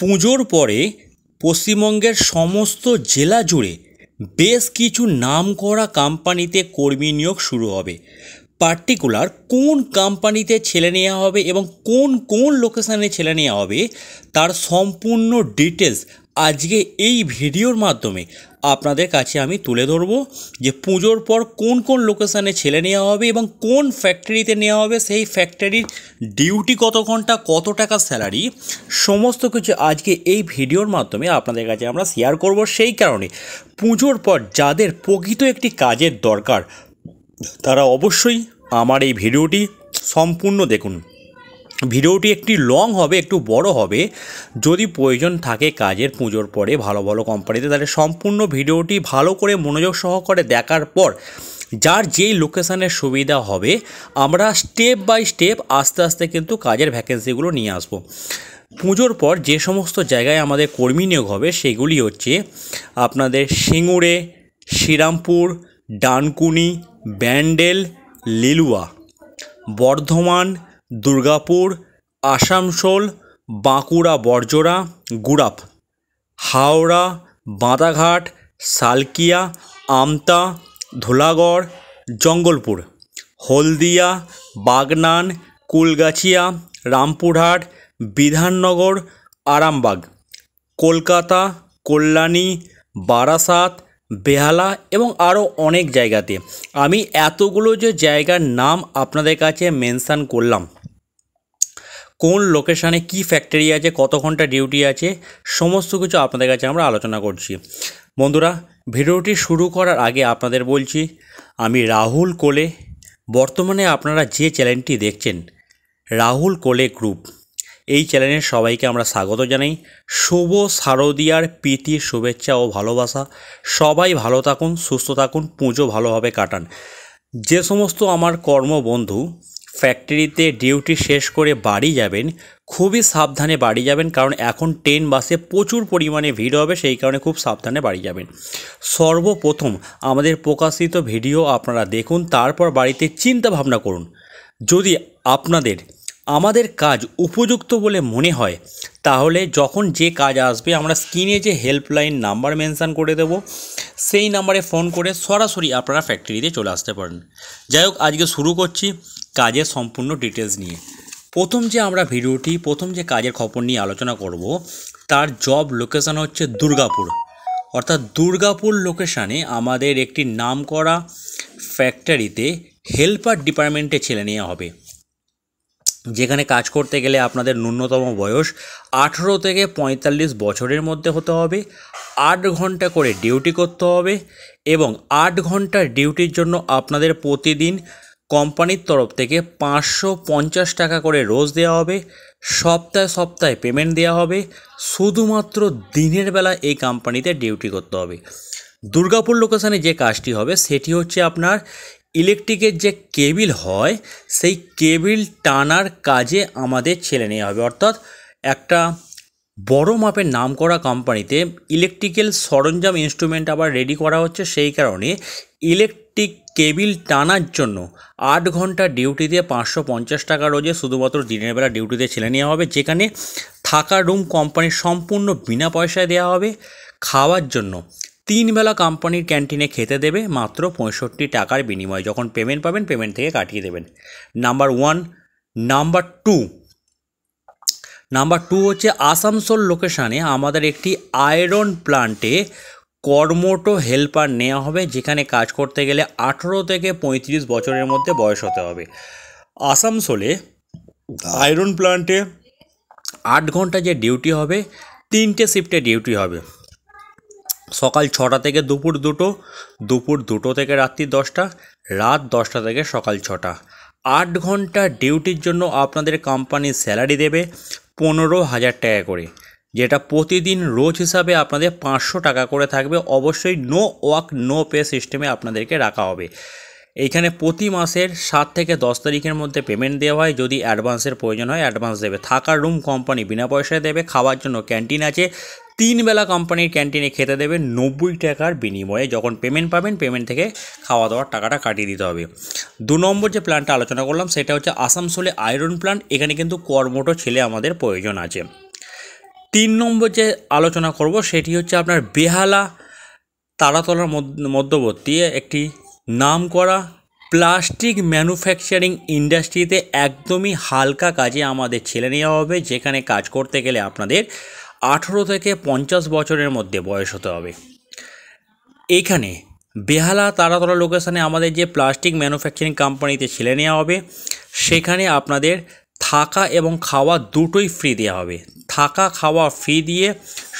পুজোর পরে পশ্চিমবঙ্গের সমস্ত জেলা জুড়ে বেশ কিছু নামকরা কোম্পানিতে কর্মী নিয়োগ শুরু হবে। পার্টিকুলার কোন কোম্পানিতে ছেলে নেওয়া হবে এবং কোন কোন লোকেশানে ছেলে নেওয়া হবে তার সম্পূর্ণ ডিটেলস আজকে এই ভিডিওর মাধ্যমে আপনাদের কাছে আমি তুলে ধরবো। যে পুজোর পর কোন কোন লোকেশানে ছেলে নেওয়া হবে এবং কোন ফ্যাক্টরিতে নেওয়া হবে, সেই ফ্যাক্টরির ডিউটি কত ঘন্টা, কত টাকা স্যালারি, সমস্ত কিছু আজকে এই ভিডিওর মাধ্যমে আপনাদের কাছে আমরা শেয়ার করব। সেই কারণে পুজোর পর যাদের প্রকৃত একটি কাজের দরকার তারা অবশ্যই আমার এই ভিডিওটি সম্পূর্ণ দেখুন। ভিডিওটি একটি লং হবে, একটু বড় হবে। যদি প্রয়োজন থাকে কাজের পুজোর পরে ভালো ভালো কোম্পানিতে, তাহলে সম্পূর্ণ ভিডিওটি ভালো করে মনোযোগ সহকারে দেখার পর যার যেই লোকেশানের সুবিধা হবে আমরা স্টেপ বাই স্টেপ আস্তে আস্তে কিন্তু কাজের ভ্যাকেন্সিগুলো নিয়ে আসবো। পুজোর পর যে সমস্ত জায়গায় আমাদের কর্মী নিয়োগ হবে সেগুলি হচ্ছে আপনাদের সিঙ্গুরে, শ্রীরামপুর, ডানকুনি, ব্যান্ডেল, লিলুয়া, বর্ধমান, দুর্গাপুর, আসানসোল, বাঁকুড়া বড়জোড়া, গুড়াপ, হাওড়া, বাঁধাঘাট, সালকিয়া, আমতা, ধুলাগড়, জঙ্গলপুর, হলদিয়া, বাগনান, কুলগাছিয়া, রামপুরহাট, বিধাননগর, আরামবাগ, কলকাতা, কল্যাণী, বারাসাত, বেহালা এবং আরও অনেক জায়গাতে। আমি এতগুলো যে জায়গার নাম আপনাদের কাছে মেনশান করলাম, কোন লোকেশানে কি ফ্যাক্টরি আছে, কত ঘন্টা ডিউটি আছে, সমস্ত কিছু আপনাদের কাছে আমরা আলোচনা করছি। বন্ধুরা, ভিডিওটি শুরু করার আগে আপনাদের বলছি আমি রাহুল কোলে। বর্তমানে আপনারা যে চ্যানেলটি দেখছেন রাহুল কোলে গ্রুপ, এই চ্যানেলের সবাইকে আমরা স্বাগত জানাই। শুভ শারদীয়ার প্রীতি, শুভেচ্ছা ও ভালোবাসা। সবাই ভালো থাকুন, সুস্থ থাকুন, পুজো ভালোভাবে কাটান। যে সমস্ত আমার কর্মবন্ধু ফ্যাক্টরিতে ডিউটি শেষ করে বাড়ি যাবেন, খুবই সাবধানে বাড়ি যাবেন, কারণ এখন ট্রেন বাসে প্রচুর পরিমাণে ভিড় হবে, সেই কারণে খুব সাবধানে বাড়ি যাবেন। সর্বপ্রথম আমাদের প্রকাশিত ভিডিও আপনারা দেখুন, তারপর বাড়িতে চিন্তা ভাবনা করুন। যদি আপনাদের আমাদের কাজ উপযুক্ত বলে মনে হয় তাহলে যখন যে কাজ আসবে আমরা স্ক্রিনে যে হেল্পলাইন নাম্বার মেনশান করে দেব, সেই নাম্বারে ফোন করে সরাসরি আপনারা ফ্যাক্টরিতে চলে আসতে পারেন। যাই হোক, আজকে শুরু করছি কাজের সম্পূর্ণ ডিটেলস নিয়ে। প্রথম যে কাজের খবর নিয়ে আলোচনা করব তার জব লোকেশান হচ্ছে দুর্গাপুর। অর্থাৎ দুর্গাপুর লোকেশানে আমাদের একটি নামকরা ফ্যাক্টরিতে হেল্পার ডিপার্টমেন্টে ছেলে নেওয়া হবে, যেখানে কাজ করতে গেলে আপনাদের ন্যূনতম বয়স 18 থেকে 45 বছরের মধ্যে হতে হবে। 8 ঘন্টা করে ডিউটি করতে হবে এবং 8 ঘন্টার ডিউটির জন্য আপনাদের প্রতিদিন কোম্পানির তরফ থেকে 550 টাকা করে রোজ দেওয়া হবে। সপ্তাহে সপ্তাহে পেমেন্ট দেওয়া হবে। শুধুমাত্র দিনের বেলা এই কোম্পানিতে ডিউটি করতে হবে। দুর্গাপুর লোকেশানে যে কাজটি হবে সেটি হচ্ছে আপনার ইলেকট্রিকের যে কেবিল হয় সেই কেবিল টানার কাজে আমাদের ছেলে নেওয়া হবে। অর্থাৎ একটা বড় মাপের নামকরা কোম্পানিতে ইলেকট্রিক্যাল সরঞ্জাম ইনস্ট্রুমেন্ট আবার রেডি করা হচ্ছে, সেই কারণে ইলেকট্রিক কেবিল টানার জন্য 8 ঘন্টা ডিউটিতে 550 টাকা রোজে শুধুমাত্র দিনের বেলা ডিউটিতে ছেলে নেওয়া হবে, যেখানে থাকার রুম কোম্পানির সম্পূর্ণ বিনা পয়সায় দেওয়া হবে। খাওয়ার জন্য 3 বেলা কোম্পানির ক্যান্টিনে খেতে দেবে মাত্র 65 টাকার বিনিময়ে। যখন পেমেন্ট পাবেন পেমেন্ট থেকে কাটিয়ে দেবেন। নাম্বার 1। নাম্বার টু হচ্ছে আসানসোল লোকেশানে আমাদের একটি আয়রন প্লান্টে কর্মঠ হেল্পার নেওয়া হবে, যেখানে কাজ করতে গেলে 18 থেকে 35 বছরের মধ্যে বয়স হতে হবে। আসানসোলে আয়রন প্লান্টে 8 ঘন্টা যে ডিউটি হবে, 3টে শিফটে ডিউটি হবে। সকাল 6টা থেকে দুপুর 2টো, দুপুর 2টো থেকে রাত্রি 10টা, রাত 10টা থেকে সকাল 6টা। 8 ঘন্টা ডিউটির জন্য আপনাদের কোম্পানির স্যালারি দেবে 15,000 টাকা করে, যেটা প্রতিদিন রোজ হিসাবে আপনাদের 500 টাকা করে থাকবে। অবশ্যই নো ওয়ার্ক নো পে সিস্টেমে আপনাদেরকে রাখা হবে। এইখানে প্রতি মাসের 7 থেকে 10 তারিখের মধ্যে পেমেন্ট দেওয়া হয়। যদি অ্যাডভান্সের প্রয়োজন হয় অ্যাডভান্স দেবে। থাকার রুম কোম্পানি বিনা পয়সায় দেবে। খাওয়ার জন্য ক্যান্টিন আছে, 3 বেলা কোম্পানির ক্যান্টিনে খেতে দেবে 90 টাকার বিনিময়ে। যখন পেমেন্ট পাবেন পেমেন্ট থেকে খাওয়া দাওয়ার টাকাটা কাটিয়ে দিতে হবে। 2 নম্বর যে প্ল্যানটা আলোচনা করলাম সেটা হচ্ছে আসানসোলে আয়রন প্ল্যান্ট। এখানে কিন্তু কর্মঠ ছেলে আমাদের প্রয়োজন আছে। 3 নম্বর যে আলোচনা করব সেটি হচ্ছে আপনার বেহালা তারাতলার মধ্যবর্তী একটি নামকরা প্লাস্টিক ম্যানুফ্যাকচারিং ইন্ডাস্ট্রিতে একদমই হালকা কাজে আমাদের ছেলে নেওয়া হবে, যেখানে কাজ করতে গেলে আপনাদের 18 থেকে 50 বছরের মধ্যে বয়স হতে হবে। এখানে বেহালা তারাতলা লোকেশানে আমাদের যে প্লাস্টিক ম্যানুফ্যাকচারিং কোম্পানিতে ছেলে নেওয়া হবে, সেখানে আপনাদের থাকা এবং খাওয়া দুটোই ফ্রি দেওয়া হবে। থাকা খাওয়া ফ্রি দিয়ে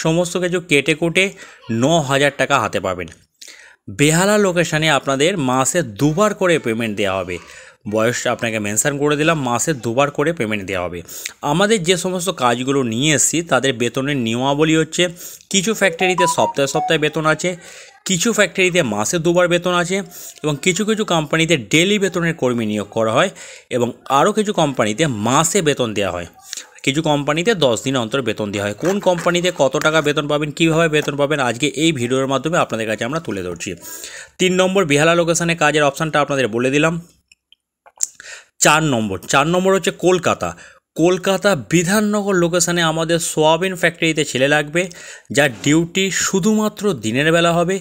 সমস্ত কিছু কেটে কুটে 9,000 টাকা হাতে পাবেন। বেহালা লোকেশানে আপনাদের মাসে 2বার করে পেমেন্ট দেওয়া হবে। বয়সটা আপনাকে মেনশন করে দিলাম, মাসে 2বার করে পেমেন্ট দেওয়া হবে। আমাদের যে সমস্ত কাজগুলো নিয়ে এসেছি তাদের বেতনের নিয়মাবলী হচ্ছে, কিছু ফ্যাক্টরিতে সপ্তাহে সপ্তাহে বেতন আছে, কিছু ফ্যাক্টরিতে মাসে 2বার বেতন আছে, এবং কিছু কিছু কোম্পানিতে ডেলি বেতনের কর্মী নিয়োগ করা হয়, এবং আরও কিছু কোম্পানিতে মাসে বেতন দেওয়া হয়। কিছু কোম্পানিতে 10 দিন অন্তর বেতন দেওয়া হয়। কোন কোম্পানিতে কত টাকা বেতন পাবেন, কীভাবে বেতন পাবেন, আজকে এই ভিডিওর মাধ্যমে আপনাদের কাছে আমরা তুলে ধরছি। 3 নম্বর বেহালা লোকেশানে কাজের অপশানটা আপনাদের বলে দিলাম। 4 নম্বর হচ্ছে কলকাতা বিধাননগর লোকেশানে আমাদের সোয়াবিন ফ্যাক্টরিতে ছেলে লাগবে, যার ডিউটি শুধুমাত্র দিনের বেলা হবে।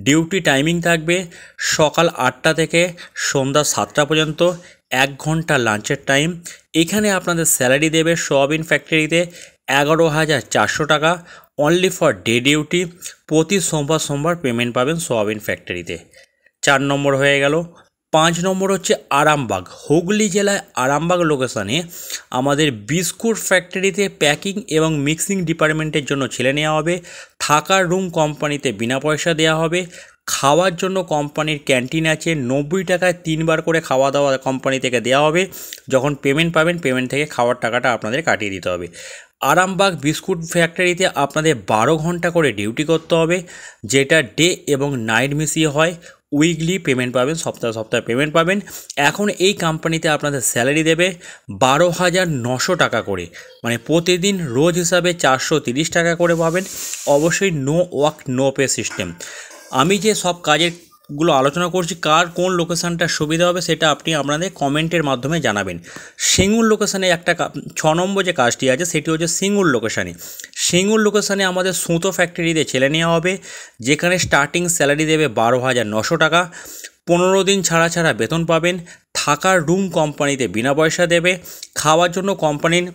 ডিউটি টাইমিং থাকবে সকাল 8টা থেকে সন্ধ্যা 7টা পর্যন্ত, 1 ঘন্টা লাঞ্চের টাইম। এখানে আপনাদের স্যালারি দেবে সোয়াবিন ফ্যাক্টরিতে 11,400 টাকা, অনলি ফর ডে ডিউটি। প্রতি সোমবার পেমেন্ট পাবেন সোয়াবিন ফ্যাক্টরিতে। 4 নম্বর হয়ে গেল। 5 নম্বর হচ্ছে আরামবাগ, হুগলি জেলায় আরামবাগ লোকেশানে আমাদের বিস্কুট ফ্যাক্টরিতে প্যাকিং এবং মিক্সিং ডিপার্টমেন্টের জন্য ছেলে নেওয়া হবে। থাকার রুম কোম্পানিতে বিনা পয়সা দেওয়া হবে। খাওয়ার জন্য কোম্পানির ক্যান্টিন আছে, 90 টাকায় 3বার করে খাওয়া দাওয়া কোম্পানি থেকে দেওয়া হবে। যখন পেমেন্ট পাবেন, পেমেন্ট থেকে খাওয়ার টাকাটা আপনাদের কাটিয়ে দিতে হবে। আরামবাগ বিস্কুট ফ্যাক্টরিতে আপনাদের 12 ঘন্টা করে ডিউটি করতে হবে, যেটা ডে এবং নাইট মিশিয়ে হয়। উইকলি পেমেন্ট পাবেন, সপ্তাহে পেমেন্ট পাবেন। এখন এই কোম্পানিতে আপনাদের স্যালারি দেবে 12,900 টাকা করে, মানে প্রতিদিন রোজ হিসাবে 430 টাকা করে পাবেন। অবশ্যই no work no pay system. আমি যে সব কাজেরগুলো আলোচনা করছি, কার কোন লোকেশানটা সুবিধা হবে সেটা আপনি আপনাদের কমেন্টের মাধ্যমে জানাবেন। সিঙ্গুর লোকেশানে একটা 6 নম্বর যে কাজটি আছে সেটি হচ্ছে সিঙ্গুর লোকেশানে আমাদের সুতো ফ্যাক্টরিতে ছেলে নেওয়া হবে, যেখানে স্টার্টিং স্যালারি দেবে 12,900 টাকা। 15 দিন ছাড়া বেতন পাবেন। থাকার রুম কোম্পানিতে বিনা পয়সা দেবে। খাওয়ার জন্য কোম্পানির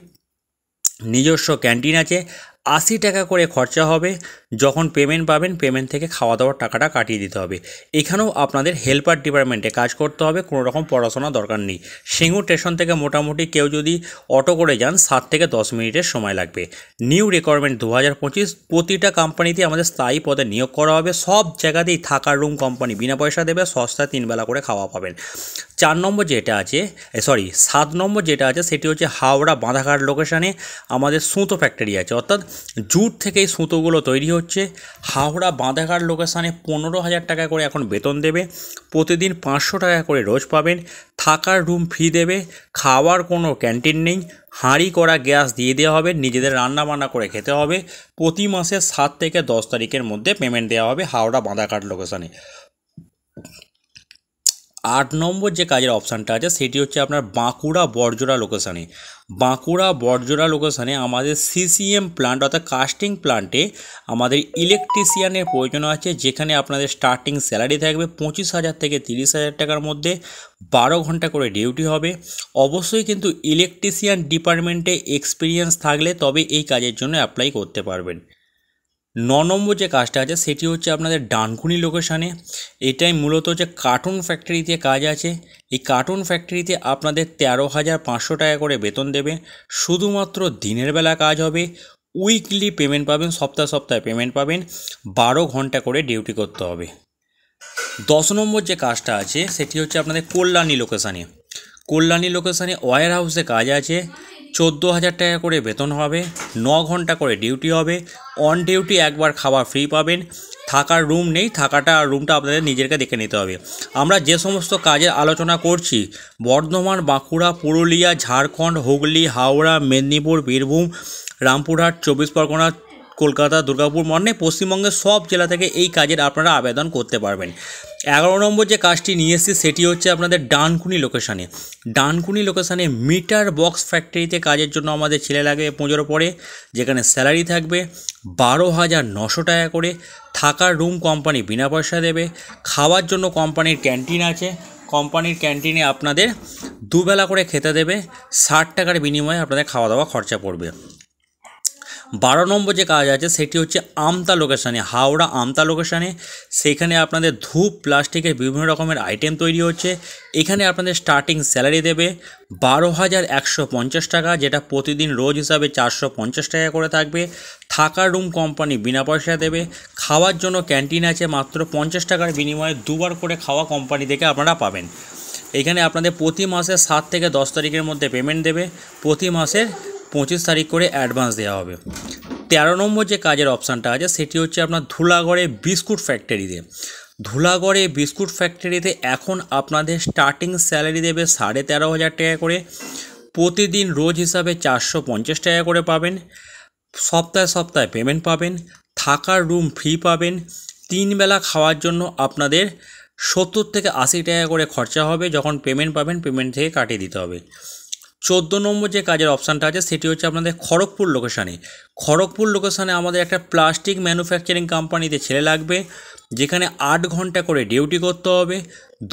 নিজস্ব ক্যান্টিন আছে, 80 টাকা করে খরচা হবে। যখন পেমেন্ট পাবেন, পেমেন্ট থেকে খাওয়া দাওয়ার টাকাটা কাটিয়ে দিতে হবে। এখানেও আপনাদের হেল্পার ডিপার্টমেন্টে কাজ করতে হবে, কোনো রকম পড়াশোনা দরকার নেই। সিঙ্গুর স্টেশন থেকে মোটামুটি কেউ যদি অটো করে যান 7 থেকে 10 মিনিটের সময় লাগবে। New requirement 2025। প্রতিটা কোম্পানিতে আমাদের স্থায়ী পদে নিয়োগ করা হবে। সব জায়গাতেই থাকার রুম কোম্পানি বিনা পয়সা দেবে, সস্তায় 3 বেলা করে খাওয়া পাবেন। 7 নম্বর যেটা আছে সেটি হচ্ছে হাওড়া বাঁধাঘাট লোকেশানে আমাদের সুতো ফ্যাক্টরি আছে, অর্থাৎ জুট থেকে এই সুতোগুলো তৈরি হচ্ছে। হাওড়া বাঁধাঘাট লোকেশানে 15,000 টাকা করে এখন বেতন দেবে। প্রতিদিন 500 টাকা করে রোজ পাবেন। থাকার রুম ফ্রি দেবে। খাওয়ার কোনো ক্যান্টিন নেই, হাঁড়ি করা গ্যাস দিয়ে দেওয়া হবে, নিজেদের রান্না বান্না করে খেতে হবে। প্রতি মাসে 7 থেকে 10 তারিখের মধ্যে পেমেন্ট দেওয়া হবে লোকেশানে বাঁধাঘাট লোকেশানে। 8 নম্বর যে কাজের অপশানটা আছে সেটি হচ্ছে আপনার বাঁকুড়া বড়জোড়া লোকেশানে আমাদের CCM প্লান্ট, অর্থাৎ কাস্টিং প্লান্টে আমাদের ইলেকট্রিশিয়ানের প্রয়োজন আছে, যেখানে আপনাদের স্টার্টিং স্যালারি থাকবে 25,000 থেকে 30,000 টাকার মধ্যে। 12 ঘন্টা করে ডিউটি হবে। অবশ্যই কিন্তু ইলেকট্রিশিয়ান ডিপার্টমেন্টে এক্সপিরিয়েন্স থাকলে তবে এই কাজের জন্য অ্যাপ্লাই করতে পারবেন। 9 নম্বর যে কাজটা আছে সেটি হচ্ছে আপনাদের ডানকুনি লোকেশানে। এটাই মূলত হচ্ছে কার্টুন ফ্যাক্টরিতে কাজ আছে। এই কার্টুন ফ্যাক্টরিতে আপনাদের 13,500 টাকা করে বেতন দেবে। শুধুমাত্র দিনের বেলা কাজ হবে। উইকলি পেমেন্ট পাবেন, সপ্তাহে পেমেন্ট পাবেন। 12 ঘন্টা করে ডিউটি করতে হবে। 10 নম্বর যে কাজটা আছে সেটি হচ্ছে আপনাদের কল্যাণী লোকেশানে ওয়্যার হাউসে কাজ আছে। 14,000 টাকা করে বেতন হবে। 9 ঘন্টা করে ডিউটি হবে। অন ডিউটি একবার খাওয়া ফ্রি পাবেন। থাকার রুম নেই, রুমটা আপনাদের নিজেকে দেখে নিতে হবে। আমরা যে সমস্ত কাজের আলোচনা করছি, বর্ধমান, বাঁকুড়া, পুরুলিয়া, ঝাড়খণ্ড, হুগলি, হাওড়া, মেদিনীপুর, বীরভূম, রামপুরহাট, 24 পরগনা, কলকাতা, দুর্গাপুর, পশ্চিমবঙ্গের সব জেলা থেকে এই কাজের আপনারা আবেদন করতে পারবেন। 11 নম্বর যে কাজটি নিয়ে এসেছি সেটি হচ্ছে আপনাদের ডানকুনি লোকেশানে। ডানকুনি লোকেশানে মিটার বক্স ফ্যাক্টরিতে কাজের জন্য আমাদের ছেলে লাগবে 15 পরে, যেখানে স্যালারি থাকবে 12,900 টাকা করে। থাকার রুম কোম্পানি বিনা পয়সা দেবে। খাওয়ার জন্য কোম্পানির ক্যান্টিন আছে, কোম্পানির ক্যান্টিনে আপনাদের দুবেলা করে খেতে দেবে। 60 টাকার বিনিময়ে আপনাদের খাওয়া দাওয়া খরচা পড়বে। 12 নম্বর যে কাজ আছে সেটি হচ্ছে আমতা লোকেশানে, হাওড়া আমতা লোকেশানে। সেইখানে আপনাদের ধূপ প্লাস্টিকের বিভিন্ন রকমের আইটেম তৈরি হচ্ছে। এখানে আপনাদের স্টার্টিং স্যালারি দেবে 12,150 টাকা, যেটা প্রতিদিন রোজ হিসাবে 450 টাকা করে থাকবে। থাকার রুম কোম্পানি বিনা পয়সা দেবে। খাওয়ার জন্য ক্যান্টিন আছে, মাত্র 50 টাকার বিনিময়ে দুবার করে খাওয়া কোম্পানি থেকে আপনারা পাবেন। এখানে আপনাদের প্রতি মাসে 7 থেকে 10 তারিখের মধ্যে পেমেন্ট দেবে। প্রতি মাসের 25 তারিখ করে অ্যাডভান্স দেওয়া হবে। 13 নম্বর যে কাজের অপশানটা আছে সেটি হচ্ছে আপনার ধুলাগড়ে বিস্কুট ফ্যাক্টরিতে। ধুলাগড়ে বিস্কুট ফ্যাক্টরিতে এখন আপনাদের স্টার্টিং স্যালারি দেবে 13,500 টাকা করে। প্রতিদিন রোজ হিসাবে 450 টাকা করে পাবেন। সপ্তাহে সপ্তাহে পেমেন্ট পাবেন। থাকার রুম ফ্রি পাবেন। 3 বেলা খাওয়ার জন্য আপনাদের 70 থেকে 80 টাকা করে খরচা হবে। যখন পেমেন্ট পাবেন পেমেন্ট থেকে কাটিয়ে দিতে হবে। 14 নম্বর যে কাজের অপশানটা আছে সেটি হচ্ছে আপনাদের খড়গপুর লোকেশানে। খড়গপুর লোকেশানে আমাদের একটা প্লাস্টিক ম্যানুফ্যাকচারিং কোম্পানিতে ছেলে লাগবে, যেখানে 8 ঘন্টা করে ডিউটি করতে হবে।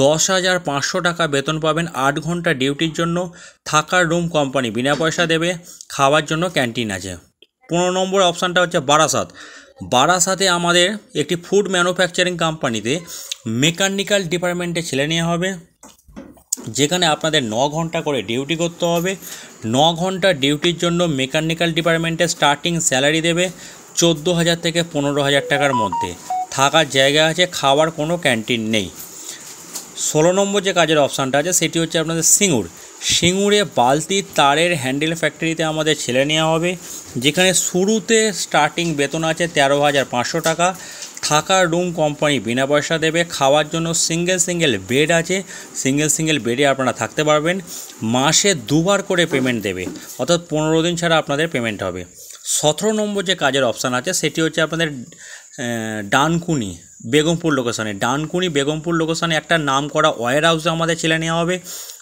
10,500 টাকা বেতন পাবেন 8 ঘন্টা ডিউটির জন্য। থাকার রুম কোম্পানি বিনা পয়সা দেবে। খাওয়ার জন্য ক্যান্টিন আছে। 15 নম্বর অপশানটা হচ্ছে বারাসাত। বারাসাতে আমাদের একটি ফুড ম্যানুফ্যাকচারিং কোম্পানিতে মেকানিক্যাল ডিপার্টমেন্টে ছেলে নেওয়া হবে, যেখানে আপনাদের 9 ঘন্টা করে ডিউটি করতে হবে। 9 ঘন্টা ডিউটির জন্য মেকানিক্যাল ডিপার্টমেন্টে স্টার্টিং স্যালারি দেবে 14,000 থেকে 15,000 টাকার মধ্যে। থাকার জায়গা আছে, খাওয়ার কোনো ক্যান্টিন নেই। 16 নম্বর যে কাজের অপশানটা আছে সেটি হচ্ছে আপনাদের সিঙ্গুর। সিঙ্গুরে বালতির তারের হ্যান্ডেল ফ্যাক্টরিতে আমাদের ছেলে নেওয়া হবে, যেখানে শুরুতে স্টার্টিং বেতন আছে 13,500 টাকা। থাকার রুম কোম্পানি বিনা পয়সা দেবে। খাওয়ার জন্য সিঙ্গেল বেড আছে, সিঙ্গেল বেডে আপনারা থাকতে পারবেন। মাসে 2 বার করে পেমেন্ট দেবে, অর্থাৎ 15 দিন ছাড়া আপনাদের পেমেন্ট হবে। 17 নম্বর যে কাজের অপশান আছে সেটি হচ্ছে আপনাদের ডানকুনি বেগমপুর লোকেশানে। ডানকুনি বেগমপুর লোকেশানে একটা নাম করা ওয়্যার হাউসে আমাদের ছেলে নেওয়া হবে,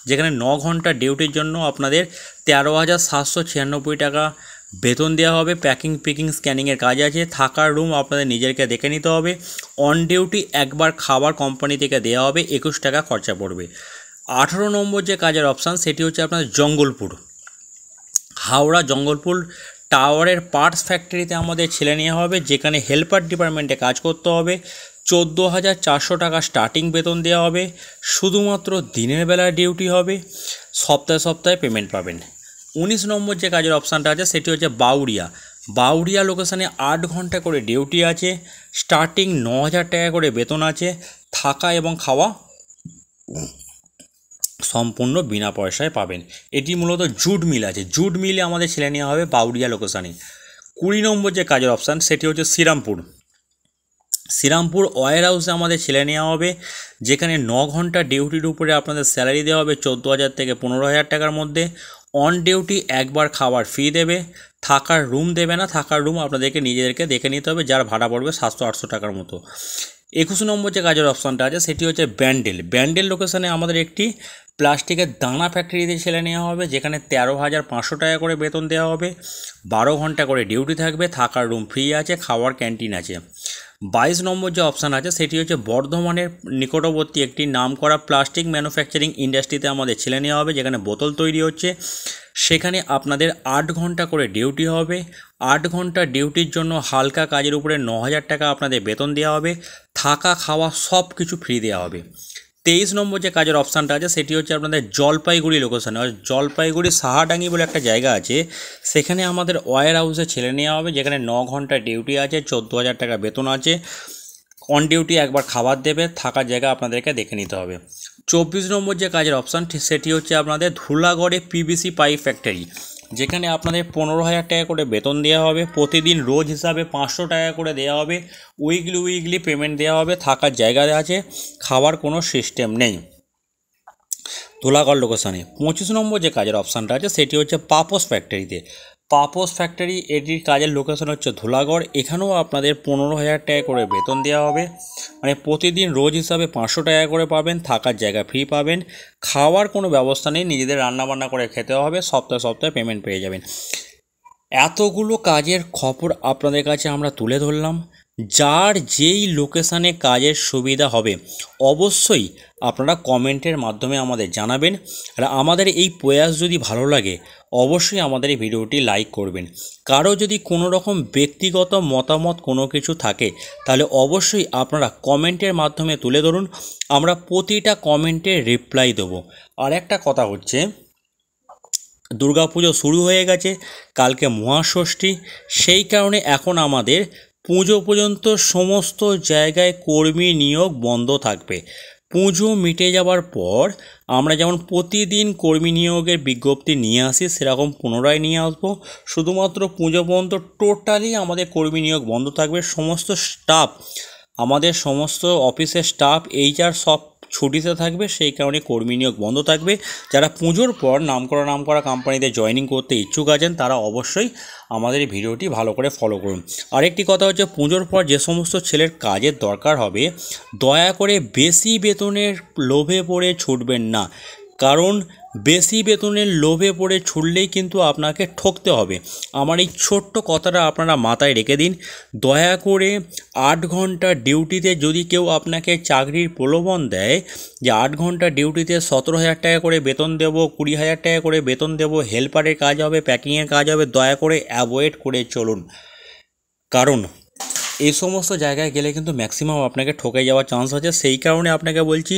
যেখানে 9 ঘন্টা ডিউটির জন্য আপনাদের 13,796 টাকা বেতন দেওয়া হবে। প্যাকিং পিকিং স্ক্যানিংয়ের কাজ আছে। থাকার রুম আপনাদের নিজেকে দেখে নিতে হবে। অন ডিউটি একবার খাবার কোম্পানি থেকে দেওয়া হবে, 21 টাকা খরচা পড়বে। 18 নম্বর যে কাজের অপশান সেটি হচ্ছে আপনাদের জঙ্গলপুর, হাওড়া জঙ্গলপুর টাওয়ারের পার্টস ফ্যাক্টরিতে আমাদের ছেলে নেওয়া হবে, যেখানে হেল্পার ডিপার্টমেন্টে কাজ করতে হবে। 14,400 টাকা স্টার্টিং বেতন দেওয়া হবে। শুধুমাত্র দিনের বেলা ডিউটি হবে। সপ্তাহে সপ্তাহে পেমেন্ট পাবেন। 19 নম্বর যে কাজের অপশানটা আছে সেটি হচ্ছে বাউরিয়া। বাউরিয়া লোকেশানে 8 ঘন্টা করে ডিউটি আছে। স্টার্টিং 9,000 টাকা করে বেতন আছে। থাকা এবং খাওয়া সম্পূর্ণ বিনা পয়সায় পাবেন। এটি মূলত জুট মিল আছে, জুট মিলে আমাদের ছেলে নেওয়া হবে বাউরিয়া লোকেশানে। 20 নম্বর যে কাজের অপশান সেটি হচ্ছে শ্রীরামপুর। শ্রীরামপুর ওয়্যার হাউসে আমাদের ছেলে নেওয়া হবে, যেখানে 9 ঘন্টা ডিউটির উপরে আপনাদের স্যালারি দেওয়া হবে 14,000 থেকে 15,000 টাকার মধ্যে। অন ডিউটি একবার খাবার ফ্রি দেবে। থাকার রুম দেবে না, থাকার রুম আপনাদেরকে নিজেদেরকে দেখে নিতে হবে, যার ভাড়া পড়বে 700-800 টাকার মতো। 21 নম্বর যে কাজের অপশানটা আছে সেটি হচ্ছে ব্যান্ডেল। ব্যান্ডেল লোকেশানে আমাদের একটি প্লাস্টিকের দানা ফ্যাক্টরিতে ছেলে নেওয়া হবে, যেখানে 13,500 টাকা করে বেতন দেওয়া হবে। 12 ঘন্টা করে ডিউটি থাকবে। থাকার রুম ফ্রি আছে, খাওয়ার ক্যান্টিন আছে। 22 নম্বর যে অপশান আছে সেটি হচ্ছে বর্ধমানের নিকটবর্তী একটি নামকরা প্লাস্টিক ম্যানুফ্যাকচারিং ইন্ডাস্ট্রিতে আমাদের ছেলে নেওয়া হবে, যেখানে বোতল তৈরি হচ্ছে। সেখানে আপনাদের 8 ঘন্টা করে ডিউটি হবে। 8 ঘন্টা ডিউটির জন্য হালকা কাজের উপরে 9,000 টাকা আপনাদের বেতন দেওয়া হবে। থাকা খাওয়া সব কিছু ফ্রি দেওয়া হবে। 23 নম্বর যে কাজের অপশানটা আছে সেটি হচ্ছে আপনাদের জলপাইগুড়ি লোকেশানে। জলপাইগুড়ি সাহাডাঙ্গি বলে একটা জায়গা আছে, সেখানে আমাদের ওয়্যার হাউসে ছেলে নেওয়া হবে, যেখানে 9 ঘন্টা ডিউটি আছে, 14,000 টাকা বেতন আছে। অন ডিউটি একবার খাবার দেবে। থাকার জায়গা আপনাদেরকে দেখে নিতে হবে। 24 নম্বর যে কাজের অপশান সেটি হচ্ছে আপনাদের ধুলাগড়ে পিভিসি পাইপ ফ্যাক্টরি, যেখানে আপনাদের 15,000 টাকা করে বেতন দেওয়া হবে। প্রতিদিন রোজ হিসাবে 500 টাকা করে দেওয়া হবে। উইকলি পেমেন্ট দেওয়া হবে। থাকার জায়গা আছে, খাওয়ার কোনো সিস্টেম নেই। ধুলাগড় লোকেশানে 25 নম্বর যে কাজের অপশানটা আছে সেটি হচ্ছে পাপোস ফ্যাক্টরিতে। পাপোস ফ্যাক্টরি, এটির কাজের লোকেশন হচ্ছে ধুলাগড়। এখানেও আপনাদের 15,000 টাকা করে বেতন দেওয়া হবে, মানে প্রতিদিন রোজ হিসাবে 500 টাকা করে পাবেন, থাকার জায়গা ফ্রি পাবেন, খাওয়ার কোনো ব্যবস্থা নেই, নিজেদের রান্নাবান্না করে খেতে হবে, সপ্তাহে সপ্তাহে পেমেন্ট পেয়ে যাবেন। এতগুলো কাজের খবর আপনাদের কাছে আমরা তুলে ধরলাম। যার যেই লোকেশানে কাজের সুবিধা হবে অবশ্যই আপনারা কমেন্টের মাধ্যমে আমাদের জানাবেন। আর আমাদের এই প্রয়াস যদি ভালো লাগে অবশ্যই আমাদের এই ভিডিওটি লাইক করবেন। কারো যদি কোনো রকম ব্যক্তিগত মতামত কোনো কিছু থাকে তাহলে অবশ্যই আপনারা কমেন্টের মাধ্যমে তুলে ধরুন, আমরা প্রতিটা কমেন্টে রিপ্লাই দেবো। আর একটা কথা হচ্ছে, দুর্গাপুজো শুরু হয়ে গেছে, কালকে মহাষষ্ঠী, সেই কারণে এখন আমাদের পুজো পর্যন্ত সমস্ত জায়গায় কর্মী নিয়োগ বন্ধ থাকবে। পুজো মিটে যাওয়ার পর আমরা যেমন প্রতিদিন কর্মী নিয়োগের বিজ্ঞপ্তি নিয়ে আসি সেরকম পুনরায় নিয়ে আসবো। শুধুমাত্র পুজো পর্যন্ত টোটালি আমাদের কর্মী নিয়োগ বন্ধ থাকবে। সমস্ত স্টাফ, আমাদের সমস্ত অফিসের স্টাফ, HR সব ছুটিতে থাকবে, সেই কারণে কর্মী নিয়োগ বন্ধ থাকবে। যারা পুজোর পর নামকরা কোম্পানিতে জয়েনিং করতে ইচ্ছুক আছেন তারা অবশ্যই আমাদের এই ভিডিওটি ভালো করে ফলো করুন। আরেকটি কথা হচ্ছে, পুজোর পর যে সমস্ত ছেলের কাজের দরকার হবে দয়া করে বেশি বেতনের লোভে পড়ে ছুটবেন না, কারণ বেশি বেতনের লোভে পড়ে ছুটলেই কিন্তু আপনাকে ঠকতে হবে। আমার এই ছোট্ট কথাটা আপনারা মাথায় রেখে দিন। দয়া করে 8 ঘন্টা ডিউটিতে যদি কেউ আপনাকে চাকরির প্রলোভন দেয় যে 8 ঘন্টা ডিউটিতে 17,000 টাকা করে বেতন দেবো, 20,000 টাকা করে বেতন দেবো, হেল্পারের কাজ হবে, প্যাকিংয়ের কাজ হবে, দয়া করে অ্যাভয়েড করে চলুন। কারণ এই সমস্ত জায়গায় গেলে কিন্তু ম্যাক্সিমাম আপনাকে ঠকে যাওয়ার চান্স আছে। সেই কারণে আপনাকে বলছি,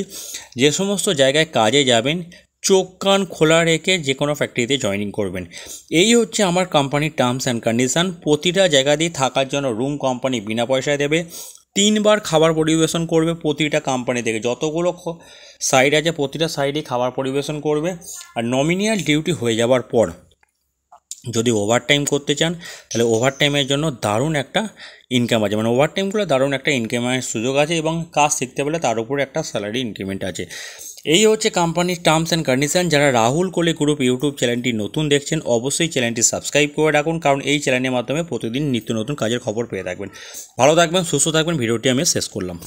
যে সমস্ত জায়গায় কাজে যাবেন চোখ কান খোলা রেখে যে কোনো ফ্যাক্টরিতে জয়েনিং করবেন। এই হচ্ছে আমার কোম্পানির টার্মস অ্যান্ড কন্ডিশান। প্রতিটা জায়গা দিয়ে থাকার জন্য রুম কোম্পানি বিনা পয়সায় দেবে, 3 বার খাবার পরিবেশন করবে প্রতিটা কোম্পানি থেকে, যতগুলো সাইড আছে প্রতিটা সাইডেই খাবার পরিবেশন করবে। আর নমিনিয়াল ডিউটি হয়ে যাওয়ার পর যদি ওভারটাইম করতে চান তাহলে ওভারটাইমের জন্য দারুণ একটা ইনকাম আছে, মানে ওভারটাইমগুলো দারুণ একটা ইনকামের সুযোগ আছে, এবং কাজ শিখতে পেলে তার উপরে একটা স্যালারি ইনক্রিমেন্ট আছে। এই হচ্ছে কোম্পানির টার্মস অ্যান্ড কন্ডিশন। যারা রাহুল কোলে গ্রুপ ইউটিউব চ্যানেলটি নতুন দেখছেন অবশ্যই চ্যানেলটি সাবস্ক্রাইব করে রাখুন, কারণ এই চ্যানেলের মাধ্যমে প্রতিদিন নিত্য নতুন কাজের খবর পেয়ে থাকবেন। ভালো থাকবেন, সুস্থ থাকবেন। ভিডিওটি আমি শেষ করলাম।